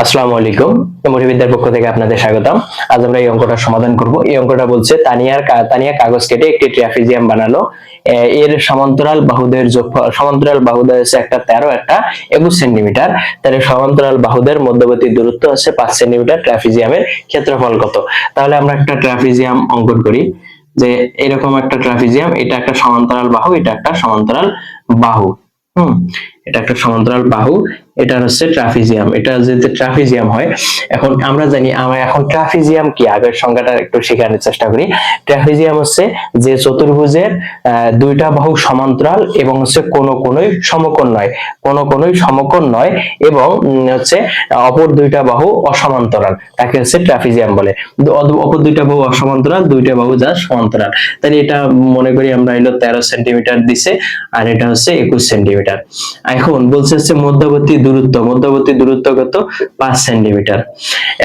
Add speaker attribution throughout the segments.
Speaker 1: আসসালামু আলাইকুম। মুঠিবিদ্যার পক্ষ থেকে আপনাদের স্বাগতম। আজ আমরা এই অঙ্কটা সমাধান করব। এই অঙ্কটা বলছে তানিয়া কাগজ কেটে একটি ট্রাপিজিয়াম বানালো। এর সমান্তরাল বাহুদের যোগফল, সমান্তরাল বাহুদের হচ্ছে একটা 13, একটা 21 সেন্টিমিটার। তাহলে সমান্তরাল বাহুদের মধ্যবর্তী দূরত্ব হচ্ছে 5 সেন্টিমিটার। ট্রাপিজিয়ামের ক্ষেত্রফল কত? তাহলে আমরা একটা ট্রাপিজিয়াম অঙ্কন করি। যে এরকম একটা ট্রাপিজিয়াম, এটা একটা সমান্তরাল বাহু, এটা একটা সমান্তরাল বাহু। এটা একটা সমান্তরাল বাহু, এটা হচ্ছে ট্রাপিজিয়াম। এটা যদি ট্রাপিজিয়াম হয়, এখন আমরা জানি, আমরা এখন ট্রাপিজিয়াম কি আগের সংজ্ঞাটা একটু শেখানোর চেষ্টা করি। ট্রাপিজিয়াম হচ্ছে যে চতুর্ভুজের দুইটা বাহু সমান্তরাল এবং হচ্ছে কোনো কোনোই সমকোণ নয়, কোনো কোনোই সমকোণ নয় এবং হচ্ছে অপর দুইটা বাহু অসমান্তরাল, তাকে হচ্ছে ট্রাপিজিয়াম বলে। অপর দুইটা বাহু অসমান্তরাল, দুইটা বাহু যা সমান্তরাল। তাহলে এটা মনে করি আমরা, হলো 13 সেন্টিমিটার দিছে, আর এটা হচ্ছে 21 সেন্টিমিটার। এখন বলছে হচ্ছে মধ্যবর্তী দূরত্ব কত? 5 সেন্টিমিটার।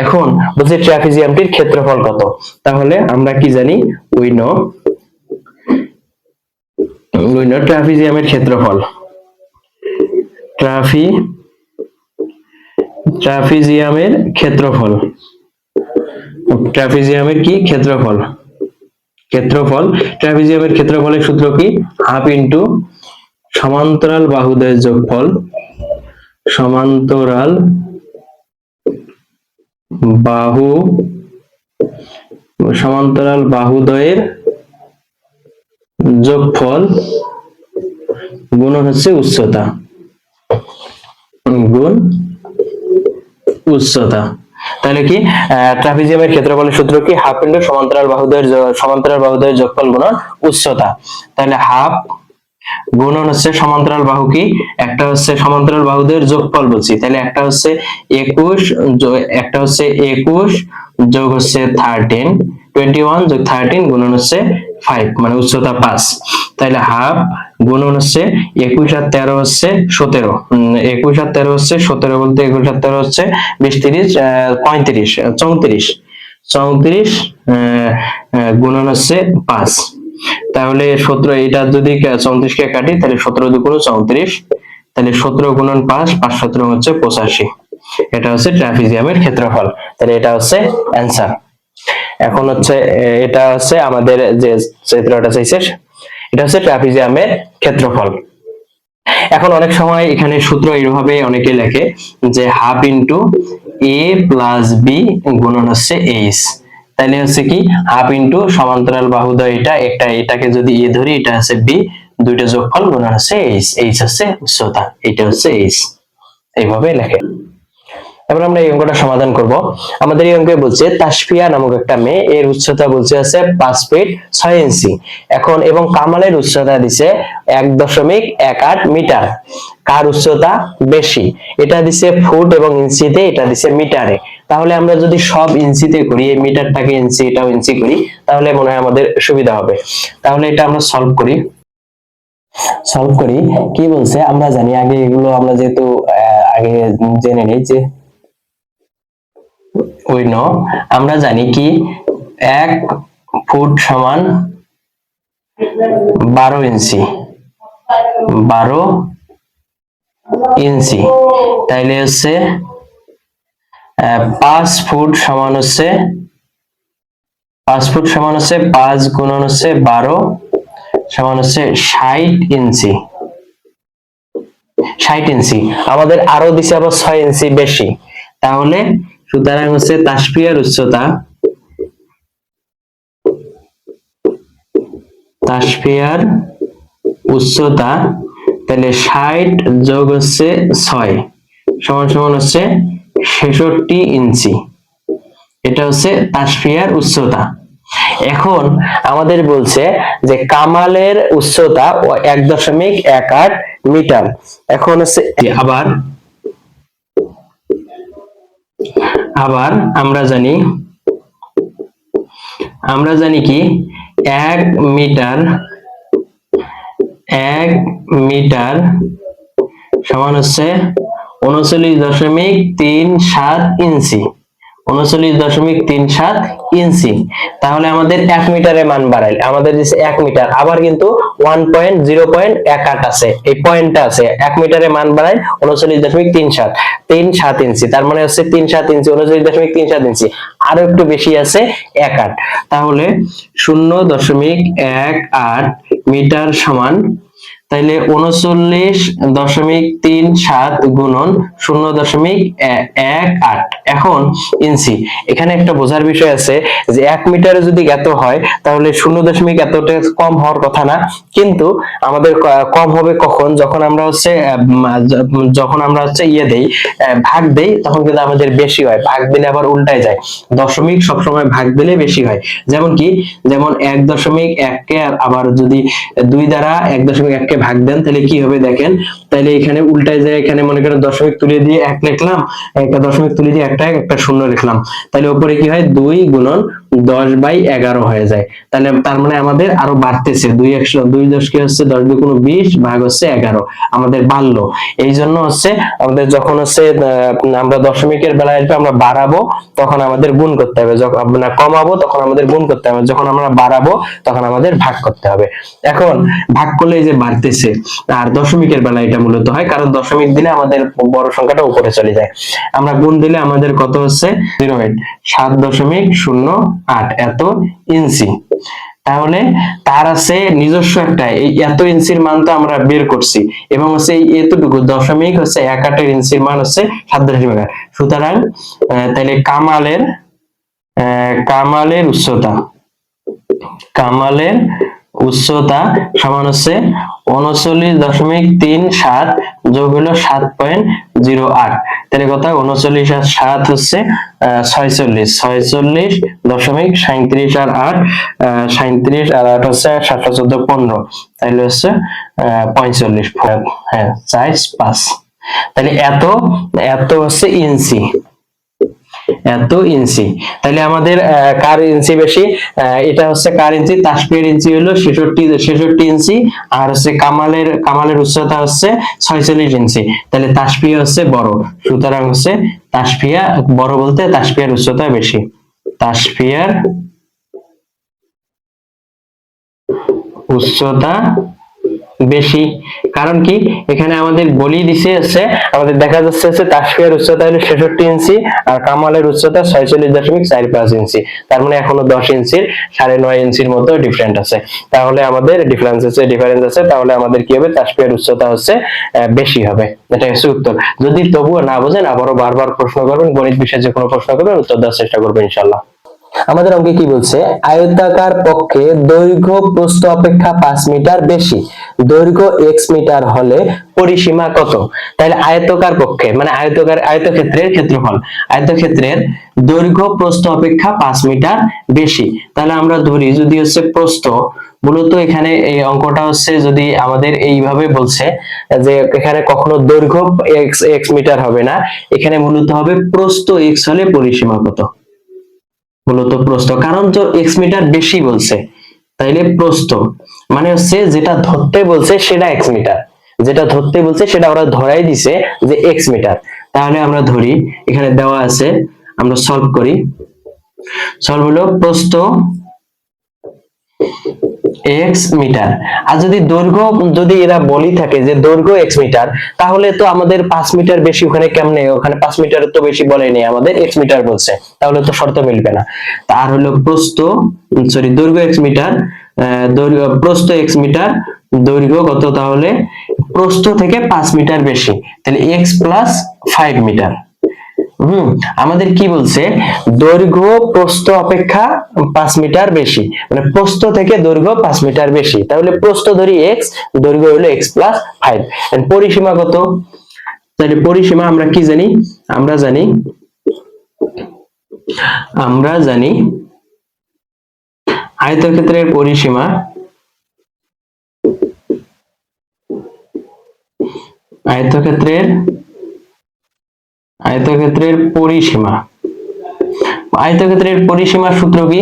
Speaker 1: এখন বলছে ট্রাপিজিয়ামটির ক্ষেত্রফল কত? তাহলে আমরা কি জানি, উই নো ট্রাপিজিয়ামের ক্ষেত্রফল। ট্রাপিজিয়ামের ক্ষেত্রফল, ট্রাপিজিয়ামের কি ক্ষেত্রফল? ট্রাপিজিয়ামের ক্ষেত্রফলের সূত্র কি? হাফ ইন্টু সমান্তরাল বাহুদের যোগফল, সমান্তরাল বাহুদ্বয়ের যোগফল গুণন হচ্ছে উচ্চতা, গুণ উচ্চতা। তাহলে কি ট্রাপিজিয়ামের ক্ষেত্রফলের সূত্র কি? হাফ ইন্টু সমান্তরাল বাহুদ্বয়ের যোগফল গুণন উচ্চতা। তাহলে হাফ গুণন হচ্ছে সমান্তরাল বাহু কি, একটা হচ্ছে সমান্তরাল বাহুদের যোগফল বলছি, তাহলে একটা হচ্ছে 21, একটা হচ্ছে 21 যোগ হচ্ছে 13, 21 যোগ 13 গুণন হচ্ছে 5, মানে উচ্চতা 5। তাহলে হাফ গুণন হচ্ছে 21 আর 13 হচ্ছে 17, 21 আর 13 হচ্ছে 17, বলতে 21 আর 13 হচ্ছে 20, 30, 35, 34, 34 গুণন হচ্ছে 5। তাহলে 17, এটা যদি 34 কে কাটি তাহলে 17 দুগুণ 34, তাহলে 17 গুণন 5, 5 17 হচ্ছে 85। এটা হচ্ছে ট্রাপিজিয়ামের ক্ষেত্রফল। তাহলে এটা হচ্ছে অ্যান্সার। এখন হচ্ছে এটা হচ্ছে আমাদের যে চিত্রটা চাইছে, এটা হচ্ছে ট্রাপিজিয়ামের ক্ষেত্রফল। এখন অনেক সময় এখানে সূত্র এইভাবে অনেকে লেখে যে হাফ ইন্টু এ প্লাস বি গুণন হচ্ছে এইচ। তাহলে হচ্ছে কি, হাফ ইন্টু সমান্তরাল বাহুদ্বয়, এটাকে যদি এ ধরি, এটা হচ্ছে বি, দুইটা যোগফল গুণন হচ্ছে এইচ। এইচ হচ্ছে উচ্চতা, এটা হচ্ছে এইচ, এইভাবে লেখে। এবার আমরা এই অঙ্কটা সমাধান করব। আমাদের এই অঙ্কে বলছে তাসফিয়া নামক একটা মেয়ে, এর উচ্চতা বলছে আছে 5 ফিট 6 ইঞ্চি। এখন এবং কামালের উচ্চতা দিছে 1.18 মিটার। কার উচ্চতা বেশি? এটা দিছে ফুট এবং ইঞ্চিতে, এটা দিছে মিটারে। তাহলে আমরা যদি সব ইঞ্চিতে করি, এই মিটারটাকে ইঞ্চি, এটাও ইঞ্চি করি, তাহলে মনে হয় আমাদের সুবিধা হবে। তাহলে এটা আমরা সলভ করি। কি বলছে আমরা জানি, আগে এগুলো আমরা যেহেতু আগে জেনে নেই যে আমরা জানি কি 1 ফুট সমান 12 ইঞ্চি, 12 ইঞ্চি। তাইলে হচ্ছে 5 ফুট সমান হচ্ছে 5 গুণন হচ্ছে 12 সমান হচ্ছে 60 ইঞ্চি। 60 ইঞ্চি আমাদের আরো দিছে আবার 6 ইঞ্চি বেশি। তাহলে সুতরাং হচ্ছে তাসফিয়ার উচ্চতা, তাহলে 60 যোগ হচ্ছে 6 সমান সমান হচ্ছে 66 ইঞ্চি। এটা হচ্ছে তাসফিয়ার উচ্চতা। এখন আমাদের বলছে যে কামালের উচ্চতা 1.18 মিটার। এখন হচ্ছে আবার আমরা জানি কি 1 মিটার সমান হচ্ছে 39.37 ইঞ্চি। 39.37 ইঞ্চি। তাহলে আমাদের 1 মিটারের মান বাড়াইলে আমাদের দিছে 1 মিটার, আবার কিন্তু 1.0.18 আছে, এই পয়েন্টটা আছে। 1 মিটারের মান বাড়াই 39.37 ইঞ্চি, তার মানে হচ্ছে 37 ইঞ্চি, 39.37 ইঞ্চি, আরো একটু বেশি আছে 18। তাহলে 0.18 মিটার সমান, তাইলে 39.37 গুণন 0.18। এখন ইঞ্চি, এখানে একটা বোঝার বিষয় আছে যে 1 মিটারে যদি এত হয় তাহলে 0. এতটা কম হওয়ার কথা না, কিন্তু আমাদের কম হবে কখন, যখন আমরা হচ্ছে ইয়ে দেই, ভাগ দেই, তখন কিন্তু আমাদের বেশি হয়। ভাগ দিলে আবার উল্টায় যায়, দশমিক সবসময় ভাগ দিলে বেশি হয়। যেমন কি, যেমন 1.1 কে আবার যদি 2 দ্বারা 1.1 কে ভাগ দেন তাহলে কি হবে দেখেন, তাহলে এখানে উল্টায় যায়। এখানে মনে করেন দশমিক তুলে দিয়ে 1 লিখলাম, একটা দশমিক তুলে দিয়ে একটা 0 লিখলাম, তাহলে উপরে কি হয় 2 গুণন 10/11 হয়ে যায়। তাহলে তার মানে আমাদের আরো বাড়তেছে, 2 10 কি হচ্ছে 10 2 20 ভাগ হচ্ছে 11, আমাদের বাড়লো। এই জন্য হচ্ছে আমাদের যখন হচ্ছে আমরা দশমিকের বেলায় আসবে, আমরা বাড়াবো তখন আমাদের গুণ করতে হবে, যখন আমরা কমাবো তখন আমাদের গুণ করতে হবে, যখন আমরা বাড়াবো তখন আমাদের ভাগ করতে হবে। এখন ভাগ করলে এই যে বাড়তেছে, আর দশমিকের বেলায় এটা মূলত হয়, কারণ দশমিক দিলে আমাদের বড় সংখ্যাটা উপরে চলে যায়। আমরা গুণ দিলে আমাদের কত হচ্ছে 7.08 এত ইঞ্চি। তাহলে তার আছে নিজস্ব একটা এই এত ইঞ্চির মান তো আমরা বের করছি, এবং হচ্ছে এই এতটুকু দশমিক হচ্ছে 1/8 ইঞ্চির মান হচ্ছে 7.8। সুতরাং তাহলে কামালের উচ্চতা সমান হচ্ছে 39.37 যোগ হলো 7.08, তাহলে কত 39 আর 7 হচ্ছে 46.37 আর 8 37 আর 8 হচ্ছে 7 14 15, তাহলে হচ্ছে 45, হ্যাঁ 4/5। তাহলে এত হচ্ছে ইঞ্চি, এত ইঞ্চি। তাহলে আমাদের কার ইঞ্চি বেশি, এটা হচ্ছে কার ইঞ্চি, তাসফিয়ার ইঞ্চি হলো 66 ইঞ্চি, আর হচ্ছে কামালের উচ্চতা হচ্ছে 46 ইঞ্চি। তাহলে তাসফিয়া হচ্ছে বড়, সুতরাং হচ্ছে তাসফিয়া বড় বলতে তাসফিয়ার উচ্চতা বেশি, তাসফিয়ার উচ্চতা বেশি। কারণ কি, এখানে আমাদের বলি দিছে হচ্ছে, আমাদের দেখা যাচ্ছে হচ্ছে তাসফিয়ার উচ্চতা হলো 66 ইঞ্চি আর কামালের উচ্চতা 46.45 ইঞ্চি, তার মানে এখনো 10 ইঞ্চির 9.5 ইঞ্চির মতো ডিফারেন্স আছে। তাহলে আমাদের ডিফারেন্স আছে, তাহলে আমাদের কি হবে, তাসফিয়ার উচ্চতা হচ্ছে বেশি হবে। এটা হচ্ছে উত্তর। যদি তবুও না বোঝেন আবারও বারবার প্রশ্ন করবেন, গণিত বিষয়ে যে কোনো প্রশ্ন করবেন উত্তর দেওয়ার চেষ্টা করবেন ইনশাআল্লাহ। আমাদের অঙ্কে কি বলছে, আয়তাকার পক্ষে দৈর্ঘ্য প্রস্থ অপেক্ষা 5 মিটার বেশি, দৈর্ঘ্য x মিটার হলে পরিসীমা কত? তাহলে আয়তকার পক্ষে মানে আয়তক্ষেত্রের ক্ষেত্রফল, আয়তক্ষেত্রের দৈর্ঘ্য প্রস্থ অপেক্ষা 5 মিটার বেশি। তাহলে আমরা ধরি যদি হচ্ছে প্রস্থ, মূলত এখানে এই অঙ্কটা হচ্ছে যদি আমাদের এইভাবে বলছে যে এখানে কখনো দৈর্ঘ্য x মিটার হবে না, এখানে মূলত হবে প্রস্থ x হলে পরিসীমা কত, মূলত প্রস্থ, কারণ তো x মিটার বেশি বলছে, তাইলে প্রস্থ মানে হচ্ছে যেটা ধরতে বলছে সেটা x মিটার, যেটা ধরতে বলছে সেটা ওরা ধরাই দিছে যে x মিটার। তাহলে আমরা ধরি এখানে দেওয়া আছে, আমরা সলভ করি। সলভ হলো প্রস্থ x মিটার, আর যদি দৈর্ঘ্য যদি এরা বলি থাকে যে দৈর্ঘ্য x মিটার, তাহলে তো আমাদের 5 মিটার বেশি ওখানে কেমনে, ওখানে 5 মিটারের তো বেশি বলেনি, আমাদের x মিটার বলছে, তাহলে তো শর্ত মিলবে না। তার হলো দৈর্ঘ্য x মিটার, প্রস্থ x মিটার, দৈর্ঘ্য কত, তাহলে প্রস্থ থেকে 5 মিটার বেশি, তাহলে x প্লাস 5 মিটার। আমাদের কি বলছে, দৈর্ঘ্য প্রস্থ অপেক্ষা 5 মিটার বেশি, মানে প্রস্থ থেকে দৈর্ঘ্য 5 মিটার বেশি, তাহলে প্রস্থ ধরি x, দৈর্ঘ্য হলো x প্লাস 5। পরিসীমা কত, তাহলে পরিসীমা আমরা কি জানি, আমরা জানি আয়তক্ষেত্রের পরিসীমা আয়তক্ষেত্রের পরিসীমার সূত্র কি,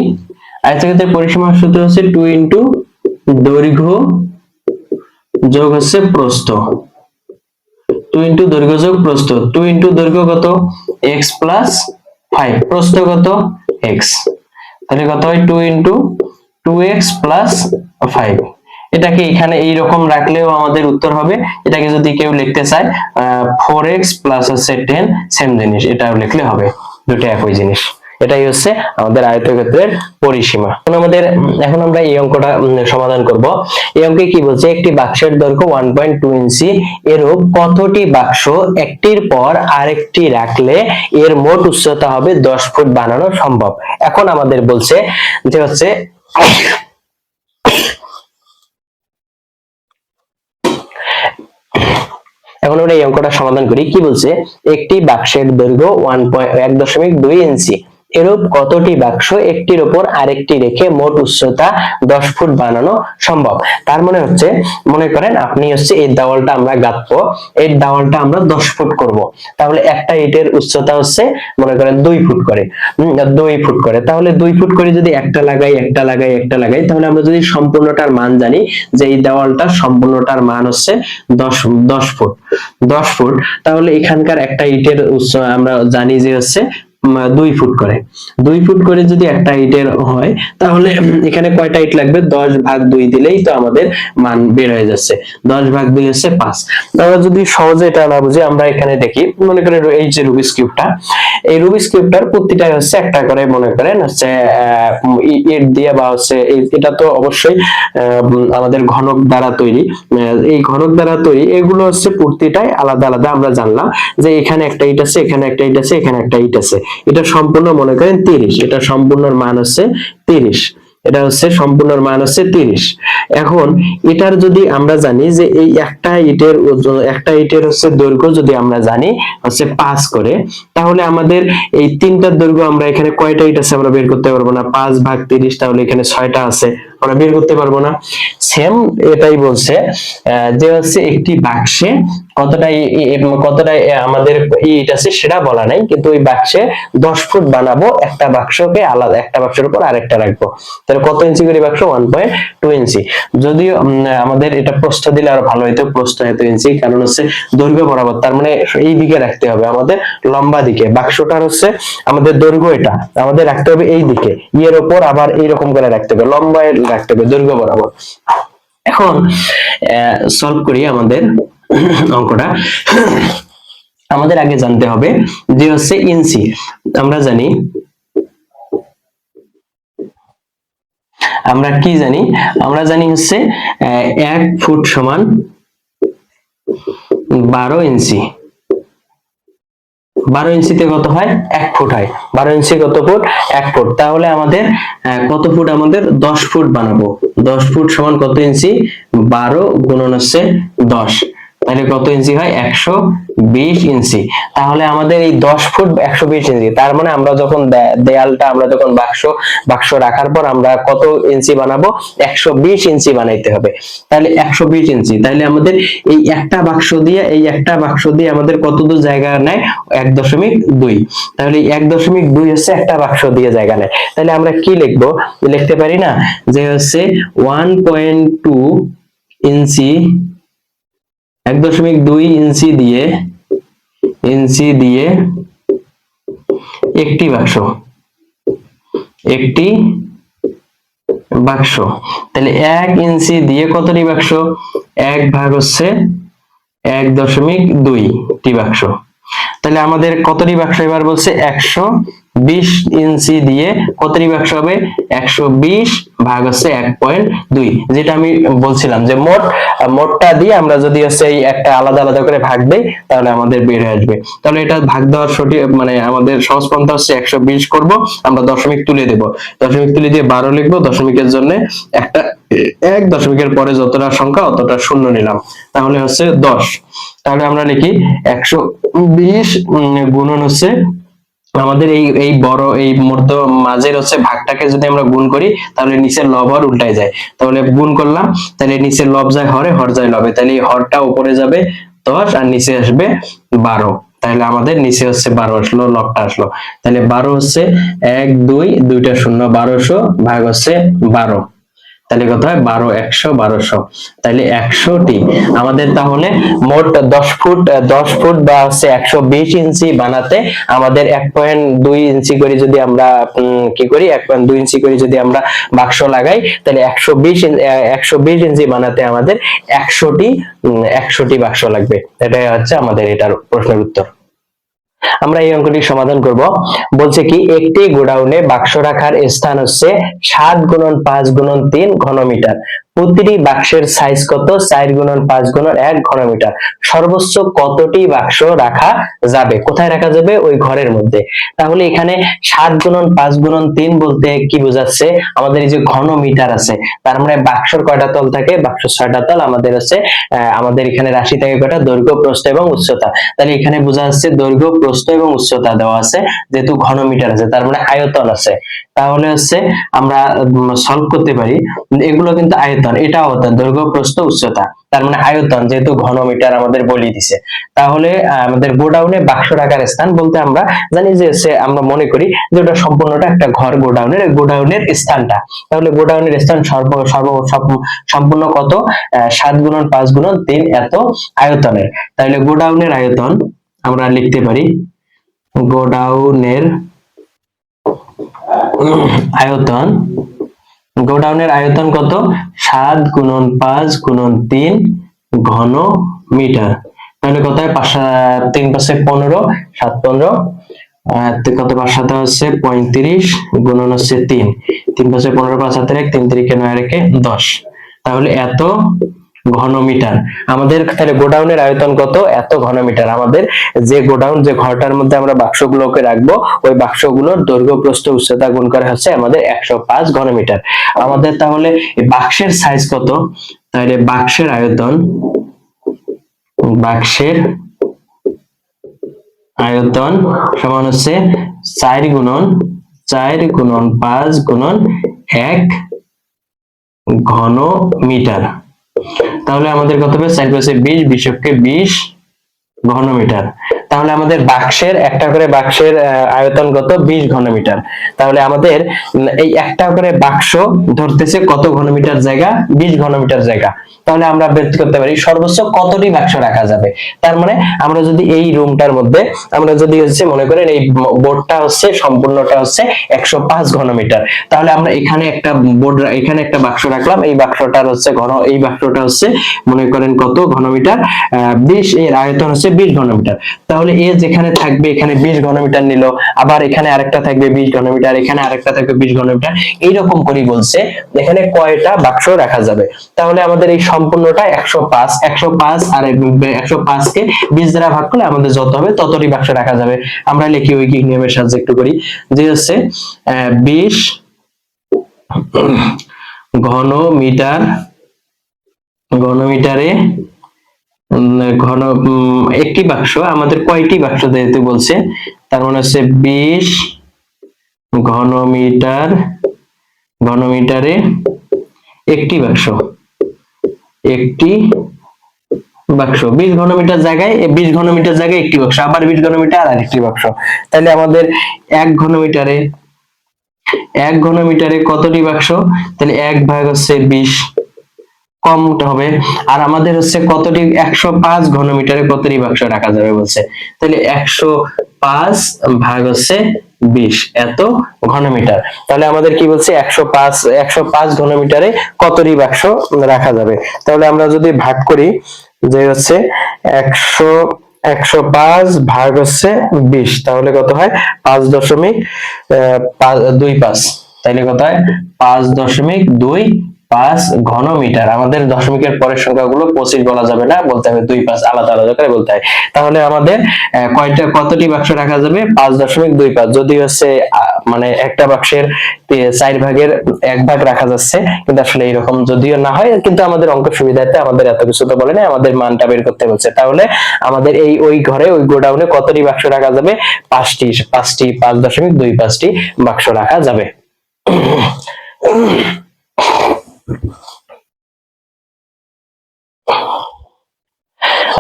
Speaker 1: আয়তক্ষেত্রের পরিসীমার সূত্র হচ্ছে 2 ইনটু দৈর্ঘ্য যোগ হচ্ছে প্রস্থ, 2 ইনটু দৈর্ঘ্য যোগ প্রস্থ, 2 ইনটু দৈর্ঘ্য কত x প্লাস 5, প্রস্থ কত x, তাহলে কত হয় 2 ইনটু 2x প্লাস 5। এটাকে এখানে এইরকম রাখলেও আমাদের উত্তর হবে। এটাকে যদি কেউ লিখতে চায় 4x প্লাস হচ্ছে 10, সেম জিনিস, এটাও লিখলে হবে, দুটো একই জিনিস। এটাই হচ্ছে আমাদের আয়তক্ষেত্রের পরিসীমা। এখন আমরা এই অঙ্কটা সমাধান করব। এই অঙ্কে কি বলছে, একটি বাক্সের দৈর্ঘ্য 1.2 ইঞ্চি, এরূপ কতটি বাক্স একটির পর আরেকটি রাখলে এর মোট উচ্চতা হবে 10 ফুট বানানো সম্ভব। এখন আমাদের বলছে যে হচ্ছে এখন আমরা এই অঙ্কটা সমাধান করি। কি বলছে, একটি বাক্সের দৈর্ঘ্য 1.2 ইঞ্চি, এরূপ কতটি বাক্স একটির উপর আরেকটি রেখে মোট উচ্চতা 10 ফুট বানানো সম্ভব। তার মানে হচ্ছে, মনে করেন আপনি হচ্ছে এই দেওয়ালটা আমরা গাঁথবো, এই দেওয়ালটা আমরা 10 ফুট করব, তাহলে একটা ইটের উচ্চতা হচ্ছে মনে করেন 2 ফুট করে, 2 ফুট করে, তাহলে 2 ফুট করে যদি একটা লাগাই তাহলে আমরা যদি সম্পূর্ণটার মান জানি, যে এই দেওয়ালটার সম্পূর্ণটার মান হচ্ছে 10 ফুট, তাহলে এখানকার একটা ইটের আমরা জানি যে হচ্ছে 2 ফুট করে, 2 ফুট করে যদি একটা ইটের হয়, তাহলে এখানে কয়টা ইট লাগবে, 10 ভাগ 2 দিলেই তো আমাদের মান বের হয়ে যাচ্ছে। 10 ভাগ 2 হচ্ছে 5। আমরা যদি সহজে এটা না বুঝি, আমরা এখানে দেখি, মনে করেন এই যে রুবিক্স কিউবটা, এই রুবিক্স কিউবটার প্রতিটাই হচ্ছে একটা করে মনে করেন হচ্ছে ইট দিয়ে বা হচ্ছে এটা তো অবশ্যই আমাদের ঘনক দ্বারা তৈরি, এই ঘনক দ্বারা তৈরি, এগুলো হচ্ছে প্রতিটাই আলাদা আলাদা। আমরা জানলাম যে এখানে একটা ইট আছে, এখানে একটা ইট আছে, এখানে একটা ইট আছে, এটা সম্পূর্ণ মনে করেন 30, এটা সম্পূর্ণ মান হচ্ছে 30, এটা হচ্ছে সম্পূর্ণ মান হচ্ছে 30। এখন এটার যদি আমরা জানি যে এই একটা ইটের হচ্ছে দৈর্ঘ্য যদি আমরা জানি হচ্ছে 5 করে, তাহলে আমাদের এই তিনটার দৈর্ঘ্য আমরা এখানে কয়টা ইট আছে আমরা বের করতে পারবো না, 5 ভাগ 30, তাহলে এখানে 6টা আছে, আমরা বের করতে পারবো না। সেম এটাই বলছে যে হচ্ছে একটি বাক্সে কতটা আমাদের ইট আছে সেটা বলা নাই, কিন্তু ওই বাক্সে 10 ফুট বানাবো, একটা বাক্সকে আলাদা, একটা বাক্সের উপর আরেকটা রাখবো, তাহলে কত ইঞ্চি করে বাক্স, 1.2 ইঞ্চি। যদিও আমাদের এটা প্রস্থ দিলে আরো ভালো হইতো, প্রস্থ এত ইঞ্চি, কারণ হচ্ছে দৈর্ঘ্য বরাবর, তার মানে এই দিকে রাখতে হবে আমাদের, লম্বা দিকে। বাক্সটার হচ্ছে আমাদের দৈর্ঘ্য, এটা আমাদের রাখতে হবে এই দিকে, এর উপর আবার এইরকম করে রাখতে হবে, লম্বায় রাখতে হবে, দৈর্ঘ্য বরাবর। এখন সলভ করি আমাদের অঙ্কটা। আমাদের আগে জানতে হবে যে হচ্ছে ইঞ্চি, আমরা জানি, আমরা কি জানি, আমরা জানি হচ্ছে 1 ফুট সমান 12 ইঞ্চি। 12 ইঞ্চিতে কত হয়, 1 ফুট হয়। 12 ইঞ্চি কত ফুট, 1 ফুট। তাহলে আমাদের কত ফুট, আমাদের 10 ফুট বানাবো। 10 ফুট সমান কত ইঞ্চি, 12 গুণন হচ্ছে 10, তাহলে কত ইঞ্চি হয়, 120 ইঞ্চি। তাহলে আমাদের এই 10 ফুট 120 ইঞ্চি, তার মানে আমরা যখন দেয়ালটা, আমরা যখন বাক্স রাখার পর আমরা কত ইঞ্চি বানাবো, 120 ইঞ্চি বানাইতে হবে। তাহলে 120 ইঞ্চি, তাহলে আমাদের এই একটা বাক্স দিয়ে আমাদের কত দূর জায়গা নেয়, 1.2, তাহলে 1.2 হচ্ছে একটা বাক্স দিয়ে জায়গা নেয়। তাহলে আমরা কি লিখবো, লিখতে পারি না যে হচ্ছে 1.2 ইঞ্চি, 1.2 ইঞ্চি দিয়ে একটি বাক্স, তাহলে 1 ইঞ্চি দিয়ে কতটি বাক্স, 1 ভাগ হচ্ছে 1.2টি বাক্স। তাহলে আমাদের কতটি বাক্স এবার বলছে, 120 ইঞ্চি দিয়ে কতটি বাক্স হবে, 120 ভাগ হচ্ছে 1.2, যেটা আমি বলছিলাম যে মোটটা দিয়ে আমরা যদি হচ্ছে এই একটা আলাদা আলাদা করে ভাগ দেই, তাহলে আমাদের বের হয়ে আসবে। তাহলে এটা ভাগ দেওয়ার সঠিক মানে আমাদের সহজ পন্থা হচ্ছে 120 করব, আমরা দশমিক তুলে দেব, দশমিক তুলে দিয়ে 12 লিখবো, দশমিকের জন্য একটা 1, দশমিকের পরে যতটা সংখ্যা অতটা শূন্য নিলাম, তাহলে হচ্ছে 10। তাহলে আমরা লিখি 120 গুণন হচ্ছে আমাদের এই বড় এই মধ্য মাঝের হচ্ছে ভাগটাকে যদি আমরা গুণ করি, তাহলে নিচের লব হর উল্টায় যায়, তাহলে গুণ করলাম, তাহলে নিচের লব যায় হরে, হর যায় লবে, তাহলে এই হরটা উপরে যাবে 10 আর নিচে আসবে 12, তাহলে আমাদের নিচে হচ্ছে 12 আসলো, লবটা আসলো। তাহলে 12 হচ্ছে 1 2 2টা শূন্য, 1200 ভাগ হচ্ছে 12, তাহলে কত হয় 12 100 1200, তাহলে 100টি আমাদের তাহলে মোট 10 ফুট বা হচ্ছে 120 ইঞ্চি বানাতে আমাদের 1.2 ইঞ্চি করে যদি আমরা কি করি 1.2 ইঞ্চি করে যদি আমরা বাক্স লাগাই, তাহলে 120 ইঞ্চি বানাতে আমাদের 100টি বাক্স লাগবে। এটাই হচ্ছে আমাদের এটার প্রশ্নের উত্তর। আমরা এই অঙ্কটি সমাধান করব। বলছে কি একটি গোডাউনে বাক্স রাখার স্থান হচ্ছে 7 × 5 × 3 ঘনমিটার। প্রতিটি বাক্সের সাইজ কত? 4 × 5 × 1 ঘনমিটার। সর্বোচ্চ কতটি বাক্স রাখা যাবে? কোথায় রাখা যাবে? ওই ঘরের মধ্যে। তাহলে এখানে 7 × 5 × 3 বলতে কি বোঝাচ্ছে? আমাদের এই যে ঘনমিটার আছে, তার মানে বাক্সর কয়টা তল থাকে? বাক্সর 6টা তল। আমাদের হচ্ছে আমাদের এখানে রাশি থাকে কয়টা? দৈর্ঘ্য, প্রস্থ এবং উচ্চতা। তাহলে এখানে বোঝা যাচ্ছে দৈর্ঘ্য, প্রস্থ এবং উচ্চতা দেওয়া আছে, যেহেতু ঘনমিটার আছে তার মানে আয়তন আছে। তাহলে হচ্ছে আমরা সলভ করতে পারি, এগুলো কিন্তু আয়তন, এটাও আয়তন, দৈর্ঘ্য, প্রস্থ, উচ্চতা, তার মানে আয়তন, যেহেতু ঘনমিটার আমাদের বলে দিছে। তাহলে আমাদের গোডাউনে বাক্স রাখার স্থান বলতে আমরা জানি যে আমরা মনে করি যে ওটা সম্পূর্ণটা একটা ঘর, গোডাউনের স্থানটা। তাহলে গোডাউনের স্থান সম্পূর্ণ কত? 7 × 5 × 3 এত আয়তনের। তাহলে গোডাউনের আয়তন আমরা লিখতে পারি, গোডাউনের আয়তন কত? 7 × 5 × 3 ঘন মিটার। তাহলে কত হয়? 3 × 5 = 15, 7 × 15, কত? 5 × 7 হচ্ছে 35 গুণন হচ্ছে 3, 3 × 5 = 15, 5 × 7 = 1, 3 × 3 = 9, 10। তাহলে এত ঘনমিটার আমাদের। তাহলে গোডাউনের আয়তন কত? এত ঘনমিটার। আমাদের যে গোডাউন, যে ঘরটার মধ্যে আমরা বাক্সগুলোকে রাখবো, ওই বাক্সগুলোর দৈর্ঘ্য, প্রস্থ, উচ্চতা গুণ করে হচ্ছে আমাদের 105 ঘনমিটার। আমাদের তাহলে বাক্সের সাইজ কত? তাহলে বাক্সের আয়তন সমান হচ্ছে 4 × 5 × 1 ঘন মিটার। তাহলে আমাদের কত হবে? 4 × 5 = 20, 20 × 20 ঘনমিটার। তাহলে আমাদের বাক্সের একটা করে বাক্সের আয়তন কত? 20 ঘনমিটার। তাহলে আমাদের এই একটা করে বাক্স ধরতেছে কত ঘনমিটার জায়গা? 20 ঘনমিটার জায়গা। তাহলে আমরা বের করতে পারি সর্বোচ্চ কতটি বাক্স রাখা যাবে। তার মানে আমরা যদি এই রুমটার মধ্যে আমরা যদি হচ্ছে মনে করেন এই বোর্ডটা হচ্ছে সম্পূর্ণটা হচ্ছে 105 ঘনমিটার, তাহলে আমরা এখানে একটা এখানে একটা বাক্স রাখলাম, এই বাক্সটার হচ্ছে এই বাক্সটা হচ্ছে মনে করেন কত ঘনমিটার? 20, এর আয়তন হচ্ছে 20 ঘনমিটার। তাহলে এ যেখানে থাকবে এখানে 20 ঘনমিটার নিল, আবার এখানে আরেকটা থাকবে 20 ঘনমিটার, এখানে আরেকটা থাকবে 20 ঘনমিটার, এইরকম করে বলছে এখানে কয়টা বাক্স রাখা যাবে। তাহলে আমাদের এই সম্পূর্ণটা 105 আর 105 কে 20 দ্বারা ভাগ করলে আমাদের যত হবে ততটি বাক্স রাখা যাবে। আমরা লিখি ঐকিক নিয়মের সাহায্যে একটু করি, যে হচ্ছে 20 ঘনমিটারে একটি বাক্স, আমাদের কয়টি বাক্স যেহেতু বলছে, তার মানে হচ্ছে 20 ঘনমিটারে একটি বাক্স, 20 ঘনমিটার জায়গায় 20 ঘনমিটার জায়গায় একটি বাক্স, আবার 20 ঘনমিটার আর একটি বাক্স। তাহলে আমাদের 1 ঘনমিটারে কতটি বাক্স? তাহলে 1/20 কমটা হবে। আর আমাদের হচ্ছে কতটি? 105 ঘনমিটারে কতটি বাক্স রাখা যাবে বলছে। তাহলে 105/20 এত ঘনমিটার। তাহলে আমাদের কি বলছে? 105 ঘনমিটারে কতটি বাক্স রাখা যাবে। তাহলে আমরা যদি ভাগ করি, যে হচ্ছে 105/20, তাহলে কত হয়? 5.25। তাইলে কত হয়? 5.25 ঘনমিটার। আমাদের দশমিকের পরের সংখ্যাগুলো 25 বলা যাবে না, বলতে হবে 25, আলাদা আলাদা করে বলতে হয়। তাহলে আমাদের কতটি বাক্স রাখা যাবে? 5.25। যদি হচ্ছে মানে একটা বাক্সের 4 ভাগের 1 ভাগ রাখা যাচ্ছে, কিন্তু আসলে এরকম যদিও না হয়, কিন্তু আমাদের অঙ্ক সুবিধার্থে আমাদের এত কিছু তো বলে না, আমাদের মানটা বের করতে বলছে। তাহলে আমাদের ওই ঘরে, ওই গোডাউনে কতটি বাক্স রাখা যাবে? 5টি 5.25টি বাক্স রাখা যাবে।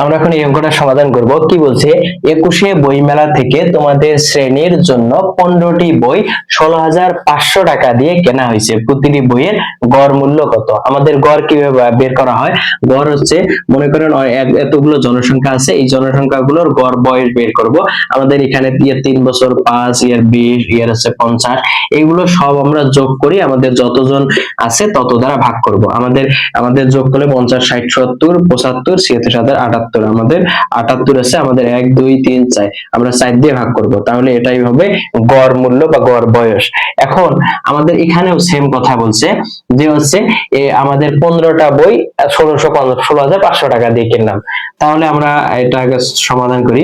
Speaker 1: আমরা এখন এই অঙ্কটা সমাধান করব। কি বলছে, 21শে বইমেলা থেকে তোমাদের শ্রেণীর জন্য 15টি বই 16,500 টাকা দিয়ে কেনা হয়েছে। প্রতিটি বইয়ের গড় মূল্য কত? আমাদের গড় কিভাবে বের করা হয়? গড় হচ্ছে, মনে করেন এতগুলো জনসংখ্যা আছে, এই জনসংখ্যাগুলোর গড় বয়স বের করব। আমাদের এখানে 3 বছর, 5 ইয়ার, 20 ইয়ার আছে, 50, এইগুলো সব আমরা যোগ করি, আমাদের যতজন আছে তত দ্বারা ভাগ করব। আমাদের যোগ করলে 50, 60, 70, 75, 77, 78, আমাদের 78 আছে, আমাদের 1, 2, 3, 4, আমরা 4 দিয়ে ভাগ করব। তাহলে এটাই হবে গড় মূল্য বা গড় বয়স। এখন আমাদের এখানেও সেম কথা বলছে, যে হচ্ছে আমাদের 15টা বই 16,500 টাকা দিয়ে কিনলাম। তাহলে আমরা এটা আগে সমাধান করি।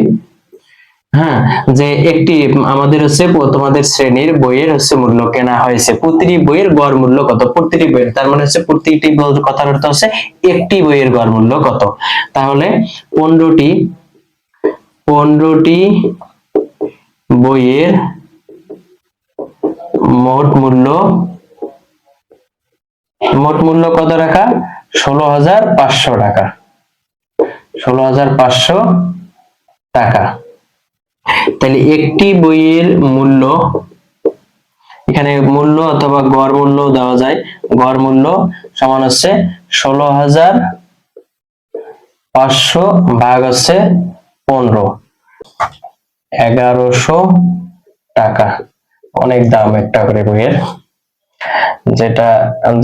Speaker 1: হ্যাঁ, যে একটি আমাদের হচ্ছে তোমাদের শ্রেণীর বইয়ের হচ্ছে মূল্য কেনা হয়েছে, প্রতিটি বইয়ের গড় মূল্য কত? প্রতিটি বইয়ের, তার মানে হচ্ছে প্রতিটি কথার অর্থ হচ্ছে একটি বইয়ের গড় মূল্য কত। তাহলে 15টি বইয়ের মোট মূল্য কত টাকা? 16,500 টাকা। 16,500 টাকা। তাহলে একটি বইয়ের মূল্য, এখানে মূল্য অথবা গড় মূল্য দেওয়া যায়, গড় মূল্য সমান হচ্ছে 16,500 ভাগ হচ্ছে 15, 1100 টাকা। অনেক দাম একটা করে বইয়ের, যেটা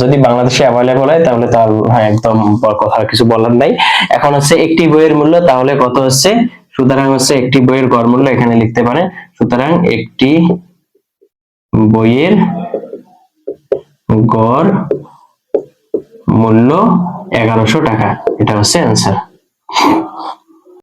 Speaker 1: যদি বাংলাদেশে অ্যাভেলেবল হয় তাহলে তো হ্যাঁ, একদম কথা কিছু বলার নাই। এখন হচ্ছে একটি বইয়ের মূল্য তাহলে কত হচ্ছে? সুতরাং হচ্ছে একটি বইয়ের গড় মূল্য এখানে লিখতে পারেন। সুতরাং একটি বইয়ের গড় মূল্য 1100 টাকা। এটা হচ্ছে অ্যান্সার।